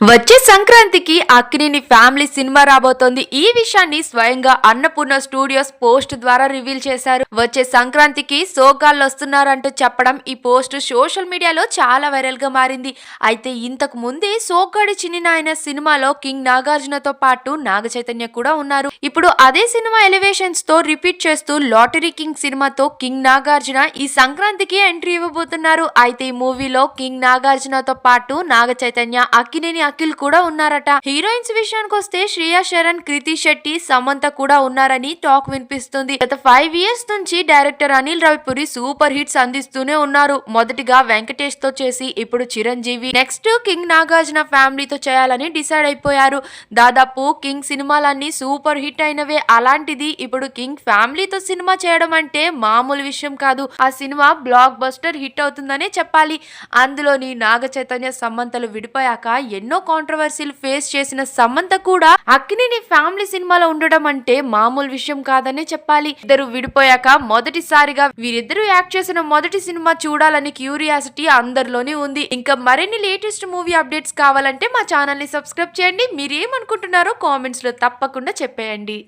వచ్చే సంక్రాంతికి Akkineni family cinema రాబోతోంది. ఈ విషయాన్ని స్వయంగా అన్నపూర్ణ స్టూడియోస్ పోస్ట్ ద్వారా రివీల్ చేశారు. వచ్చే సంక్రాంతికి సోగ్గాళ్ళు వస్తున్నారంటూ చెప్పడం ఈ పోస్ట్ సోషల్ మీడియాలో చాలా వైరల్ గా మారింది. అయితే ఇంతకు ముందే సోగ్గాడి చిన్ని నాయన సినిమాలో కింగ్ నాగార్జునతో పాటు నాగ చైతన్య కూడా ఉన్నారు. ఇప్పుడు అదే సినిమా ఎలివేషన్స్ తో రిపీట్ చేస్తూ లాటరీ కింగ్ సినిమాతో కింగ్ నాగార్జున ఈ సంక్రాంతికి ఎంట్రీ ఇవ్వబోతున్నారు. అయితే ఈ మూవీలో కింగ్ నాగార్జునతో పాటు నాగ చైతన్య, అక్కినేని అఖిల్ కూడా ఉన్నారట. హీరోయిన్స్ విషయానికి వస్తే శ్రియా శరణ్, కృతి శెట్టి, సమంత కూడా ఉన్నారని టాక్ వినిపిస్తుంది. గత 5 years నుంచి డైరెక్టర్ అనిల్ రావిపూరి సూపర్ హిట్స్ అందిస్తూనే ఉన్నారు. మొదటిగా వెంకటేష్ తో చేసి ఇప్పుడు చిరంజీవి, నెక్స్ట్ కింగ్ నాగార్జున ఫ్యామిలీతో చేయాలని డిసైడ్ అయిపోయారు. దాదాపు కింగ్ సినిమాలన్నీ సూపర్ హిట్ అయినవే. అలాంటిది ఇప్పుడు కింగ్ ఫ్యామిలీతో సినిమా చేయడం అంటే మామూలు విషయం కాదు. ఆ సినిమా బ్లాక్ బస్టర్ హిట్ అవుతుందనే చెప్పాలి. అందులోని నాగ చైతన్య, సమంతలు విడిపోయాక ఎన్నో కాంట్రవర్సీలు ఫేస్ చేసిన సమంత కూడా అక్కినేని ఫ్యామిలీ సినిమాలో ఉండడం అంటే మామూలు విషయం కాదనే చెప్పాలి. ఇద్దరు విడిపోయాక మొదటిసారిగా వీరిద్దరూ యాక్ట్ చేసిన మొదటి సినిమా చూడాలని క్యూరియాసిటీ అందరిలోనే ఉంది. ఇంకా మరిన్ని లేటెస్ట్ మూవీ అప్డేట్స్ కావాలంటే మా ఛానల్ ని సబ్స్క్రైబ్ చేయండి. మీరేమనుకుంటున్నారో కామెంట్స్ లో తప్పకుండా చెప్పేయండి.